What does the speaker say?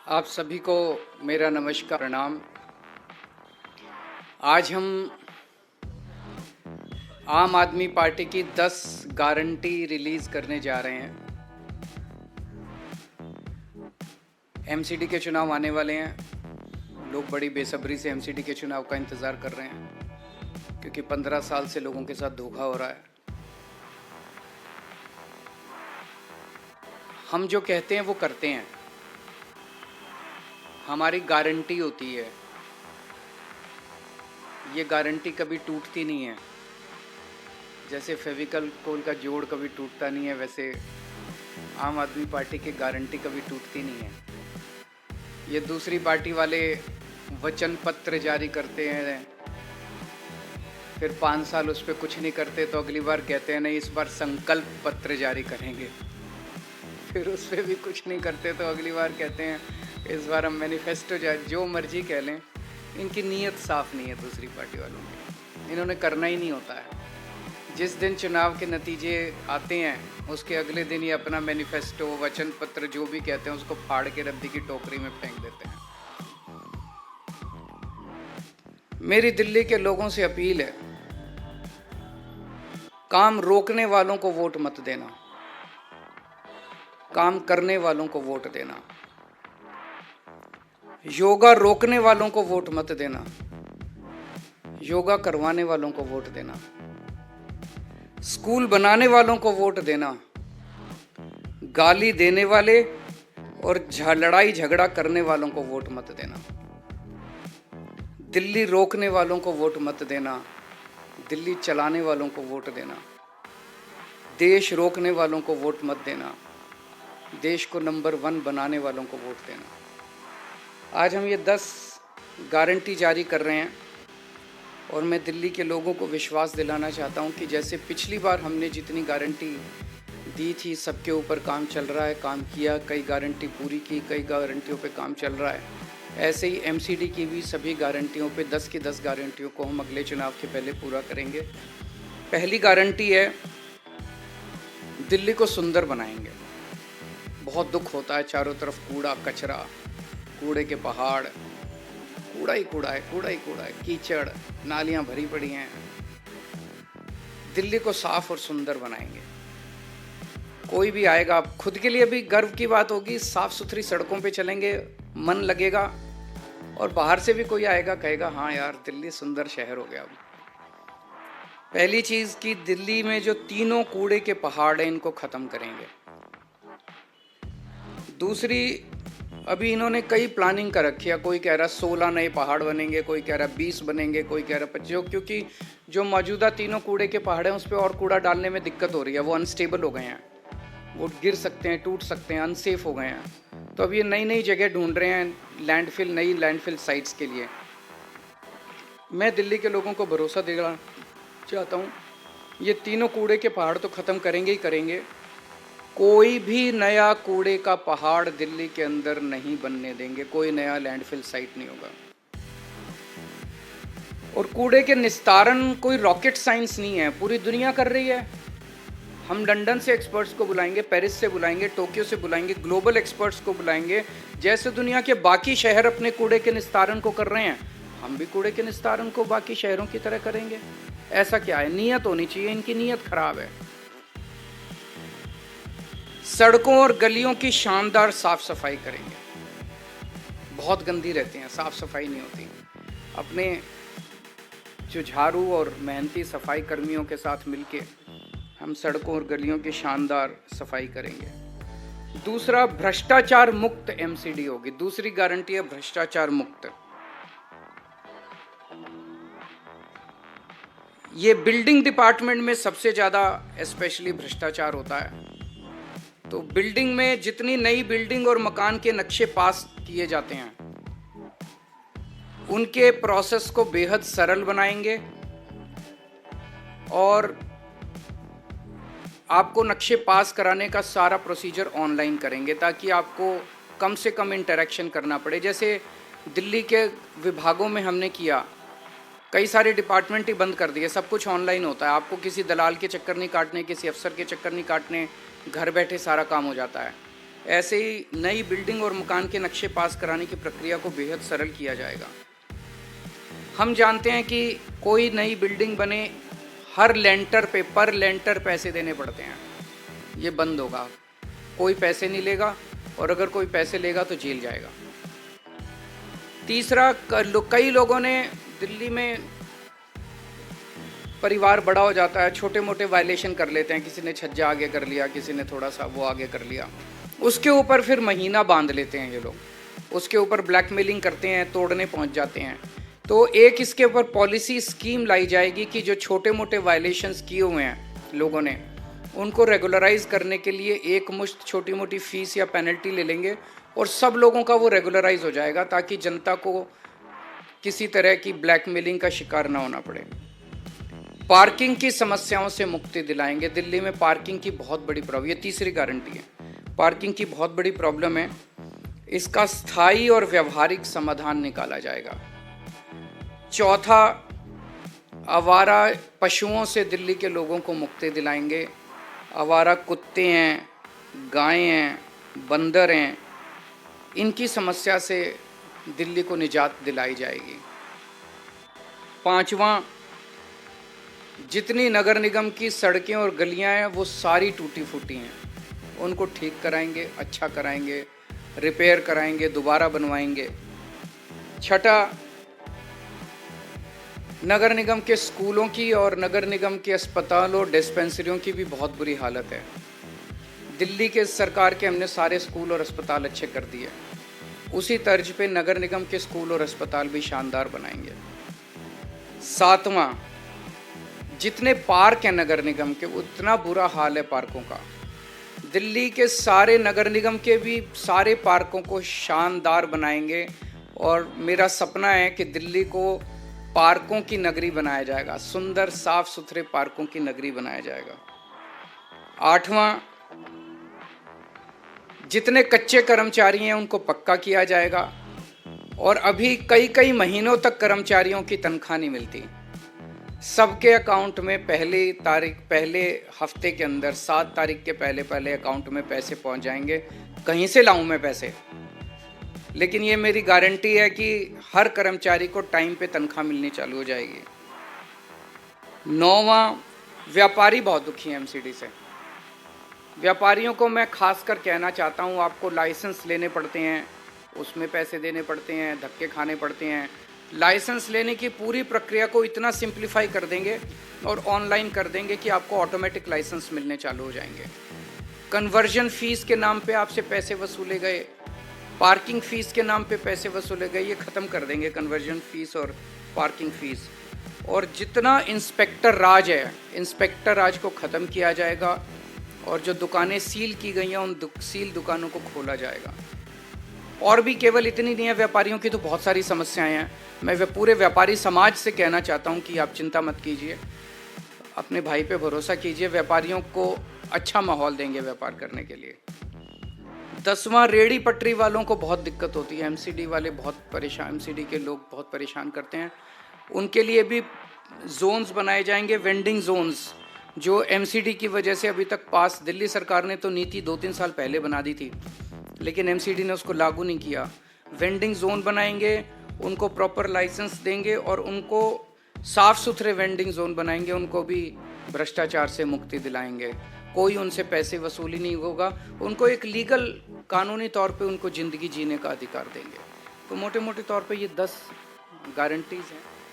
आप सभी को मेरा नमस्कार प्रणाम। आज हम आम आदमी पार्टी की 10 गारंटी रिलीज करने जा रहे हैं। एमसीडी के चुनाव आने वाले हैं। लोग बड़ी बेसब्री से एमसीडी के चुनाव का इंतज़ार कर रहे हैं क्योंकि 15 साल से लोगों के साथ धोखा हो रहा है। हम जो कहते हैं वो करते हैं। हमारी गारंटी होती है, ये गारंटी कभी टूटती नहीं है। जैसे फेविकल कोल का जोड़ कभी टूटता नहीं है, वैसे आम आदमी पार्टी की गारंटी कभी टूटती नहीं है। ये दूसरी पार्टी वाले वचन पत्र जारी करते हैं, फिर 5 साल उस पर कुछ नहीं करते तो अगली बार कहते हैं नहीं इस बार संकल्प पत्र जारी करेंगे। फिर उस पर भी कुछ नहीं करते तो अगली बार कहते हैं इस बार हम मैनिफेस्टो जो मर्जी कह लें। इनकी नीयत साफ नहीं है दूसरी पार्टी वालों की, इन्होंने करना ही नहीं होता है। जिस दिन चुनाव के नतीजे आते हैं उसके अगले दिन ही अपना मैनिफेस्टो वचन पत्र जो भी कहते हैं उसको फाड़ के रद्दी की टोकरी में फेंक देते हैं। मेरी दिल्ली के लोगों से अपील है, काम रोकने वालों को वोट मत देना, काम करने वालों को वोट देना। योगा रोकने वालों को वोट मत देना, योगा करवाने वालों को वोट देना। स्कूल बनाने वालों को वोट देना, गाली देने वाले और लड़ाई झगड़ा करने वालों को वोट मत देना। दिल्ली रोकने वालों को वोट मत देना, दिल्ली चलाने वालों को वोट देना। देश रोकने वालों को वोट मत देना, देश को नंबर 1 बनाने वालों को वोट देना। आज हम ये 10 गारंटी जारी कर रहे हैं और मैं दिल्ली के लोगों को विश्वास दिलाना चाहता हूं कि जैसे पिछली बार हमने जितनी गारंटी दी थी सबके ऊपर काम चल रहा है, काम किया, कई गारंटी पूरी की, कई गारंटियों पे काम चल रहा है। ऐसे ही एमसीडी की भी सभी गारंटियों पे 10 की 10 गारंटियों को हम अगले चुनाव के पहले पूरा करेंगे। पहली गारंटी है दिल्ली को सुंदर बनाएंगे। बहुत दुख होता है, चारों तरफ कूड़ा कचरा, कूड़े के पहाड़, कूड़ा ही कूड़ा है, कूड़ा ही कूड़ा है, कीचड़, नालियां भरी पड़ी हैं। दिल्ली को साफ और सुंदर बनाएंगे। कोई भी आएगा, खुद के लिए भी गर्व की बात होगी, साफ सुथरी सड़कों पे चलेंगे, मन लगेगा, और बाहर से भी कोई आएगा कहेगा हाँ यार दिल्ली सुंदर शहर हो गया। पहली चीज कि दिल्ली में जो तीनों कूड़े के पहाड़ हैं इनको खत्म करेंगे। दूसरी, अभी इन्होंने कई प्लानिंग कर रखी है। कोई कह रहा 16 नए पहाड़ बनेंगे, कोई कह रहा 20 बनेंगे, कोई कह रहा 25, क्योंकि जो मौजूदा तीनों कूड़े के पहाड़ हैं उस पर और कूड़ा डालने में दिक्कत हो रही है। वो अनस्टेबल हो गए हैं, वो गिर सकते हैं, टूट सकते हैं, अनसेफ हो गए हैं। तो अब ये नई नई जगह ढूंढ रहे हैं लैंडफिल, नई लैंडफिल साइट्स के लिए। मैं दिल्ली के लोगों को भरोसा देना चाहता हूँ, ये तीनों कूड़े के पहाड़ तो ख़त्म करेंगे ही करेंगे। कोई भी नया कूड़े का पहाड़ दिल्ली के अंदर नहीं बनने देंगे, कोई नया लैंडफिल साइट नहीं होगा। और कूड़े के निस्तारण कोई रॉकेट साइंस नहीं है, पूरी दुनिया कर रही है। हम लंदन से एक्सपर्ट्स को बुलाएंगे, पेरिस से बुलाएंगे, टोक्यो से बुलाएंगे, ग्लोबल एक्सपर्ट्स को बुलाएंगे। जैसे दुनिया के बाकी शहर अपने कूड़े के निस्तारण को कर रहे हैं, हम भी कूड़े के निस्तारण को बाकी शहरों की तरह करेंगे। ऐसा क्या है, नीयत होनी चाहिए, इनकी नीयत खराब है। सड़कों और गलियों की शानदार साफ सफाई करेंगे। बहुत गंदी रहती हैं, साफ सफाई नहीं होती। अपने जो झाड़ू और मेहनती सफाई कर्मियों के साथ मिलके हम सड़कों और गलियों की शानदार सफाई करेंगे। दूसरा, भ्रष्टाचार मुक्त एमसीडी होगी। दूसरी गारंटी है भ्रष्टाचार मुक्त। ये बिल्डिंग डिपार्टमेंट में सबसे ज्यादा स्पेशली भ्रष्टाचार होता है। तो बिल्डिंग में जितनी नई बिल्डिंग और मकान के नक्शे पास किए जाते हैं उनके प्रोसेस को बेहद सरल बनाएंगे और आपको नक्शे पास कराने का सारा प्रोसीजर ऑनलाइन करेंगे ताकि आपको कम से कम इंटरेक्शन करना पड़े। जैसे दिल्ली के विभागों में हमने किया, कई सारे डिपार्टमेंट ही बंद कर दिए, सब कुछ ऑनलाइन होता है। आपको किसी दलाल के चक्कर नहीं काटने, किसी अफसर के चक्कर नहीं काटने, घर बैठे सारा काम हो जाता है। ऐसे ही नई बिल्डिंग और मकान के नक्शे पास कराने की प्रक्रिया को बेहद सरल किया जाएगा। हम जानते हैं कि कोई नई बिल्डिंग बने हर लेंटर पे पर लेंटर पैसे देने पड़ते हैं, ये बंद होगा। कोई पैसे नहीं लेगा और अगर कोई पैसे लेगा तो जेल जाएगा। तीसरा, कई लोगों ने दिल्ली में परिवार बड़ा हो जाता है, छोटे मोटे वायलेशन कर लेते हैं, किसी ने छज्जा आगे कर लिया, किसी ने थोड़ा सा वो आगे कर लिया, उसके ऊपर फिर महीना बांध लेते हैं ये लोग, उसके ऊपर ब्लैकमेलिंग करते हैं, तोड़ने पहुंच जाते हैं। तो एक इसके ऊपर पॉलिसी स्कीम लाई जाएगी कि जो छोटे मोटे वायलेशंस किए हुए हैं लोगों ने, उनको रेगुलराइज करने के लिए एक मुश्त छोटी मोटी फीस या पेनल्टी ले लेंगे और सब लोगों का वो रेगुलराइज हो जाएगा, ताकि जनता को किसी तरह की ब्लैकमेलिंग का शिकार ना होना पड़े। पार्किंग की समस्याओं से मुक्ति दिलाएंगे। दिल्ली में पार्किंग की बहुत बड़ी प्रॉब्लम, ये तीसरी गारंटी है, पार्किंग की बहुत बड़ी प्रॉब्लम है, इसका स्थायी और व्यवहारिक समाधान निकाला जाएगा। चौथा, आवारा पशुओं से दिल्ली के लोगों को मुक्ति दिलाएंगे। आवारा कुत्ते हैं, गायें हैं, बंदर हैं, इनकी समस्या से दिल्ली को निजात दिलाई जाएगी। पांचवा, जितनी नगर निगम की सड़कें और गलियां हैं वो सारी टूटी फूटी हैं, उनको ठीक कराएंगे, अच्छा कराएंगे, रिपेयर कराएंगे, दोबारा बनवाएंगे। छठा, नगर निगम के स्कूलों की और नगर निगम के अस्पतालों और डिस्पेंसरियों की भी बहुत बुरी हालत है। दिल्ली के सरकार के हमने सारे स्कूल और अस्पताल अच्छे कर दिए, उसी तर्ज पे नगर निगम के स्कूल और अस्पताल भी शानदार बनाएंगे। सातवां, जितने पार्क हैं नगर निगम के, उतना बुरा हाल है पार्कों का। दिल्ली के सारे नगर निगम के भी सारे पार्कों को शानदार बनाएंगे और मेरा सपना है कि दिल्ली को पार्कों की नगरी बनाया जाएगा, सुंदर साफ सुथरे पार्कों की नगरी बनाया जाएगा। आठवां, जितने कच्चे कर्मचारी हैं उनको पक्का किया जाएगा और अभी कई महीनों तक कर्मचारियों की तनख्वाह नहीं मिलती, सबके अकाउंट में पहले हफ्ते के अंदर 7 तारीख के पहले अकाउंट में पैसे पहुंच जाएंगे। कहीं से लाऊं मैं पैसे, लेकिन ये मेरी गारंटी है कि हर कर्मचारी को टाइम पे तनख्वाह मिलनी चालू हो जाएगी। 9वां, व्यापारी बहुत दुखी हैं एमसीडी से। व्यापारियों को मैं खासकर कहना चाहता हूँ, आपको लाइसेंस लेने पड़ते हैं, उसमें पैसे देने पड़ते हैं, धक्के खाने पड़ते हैं। लाइसेंस लेने की पूरी प्रक्रिया को इतना सिंप्लीफाई कर देंगे और ऑनलाइन कर देंगे कि आपको ऑटोमेटिक लाइसेंस मिलने चालू हो जाएंगे। कन्वर्जन फीस के नाम पे आपसे पैसे वसूले गए, पार्किंग फ़ीस के नाम पे पैसे वसूले गए, ये ख़त्म कर देंगे कन्वर्जन फ़ीस और पार्किंग फ़ीस। और जितना इंस्पेक्टर राज है, इंस्पेक्टर राज को ख़त्म किया जाएगा और जो दुकानें सील की गई हैं उन सील दुकानों को खोला जाएगा। और भी केवल इतनी नहीं है, व्यापारियों की तो बहुत सारी समस्याएं हैं। मैं पूरे व्यापारी समाज से कहना चाहता हूं कि आप चिंता मत कीजिए, अपने भाई पे भरोसा कीजिए, व्यापारियों को अच्छा माहौल देंगे व्यापार करने के लिए। 10वां, रेहड़ी पटरी वालों को बहुत दिक्कत होती है, एमसीडी वाले बहुत परेशान, एमसीडी के लोग बहुत परेशान करते हैं, उनके लिए भी जोन्स बनाए जाएंगे, वेंडिंग जोन्स, जो एमसीडी की वजह से अभी तक पास, दिल्ली सरकार ने तो नीति 2-3 साल पहले बना दी थी, लेकिन एमसीडी ने उसको लागू नहीं किया। वेंडिंग जोन बनाएंगे, उनको प्रॉपर लाइसेंस देंगे और उनको साफ़ सुथरे वेंडिंग जोन बनाएंगे, उनको भी भ्रष्टाचार से मुक्ति दिलाएंगे, कोई उनसे पैसे वसूली नहीं होगा, उनको एक लीगल कानूनी तौर पे उनको ज़िंदगी जीने का अधिकार देंगे। तो मोटे मोटे तौर पे ये 10 गारंटीज़ हैं।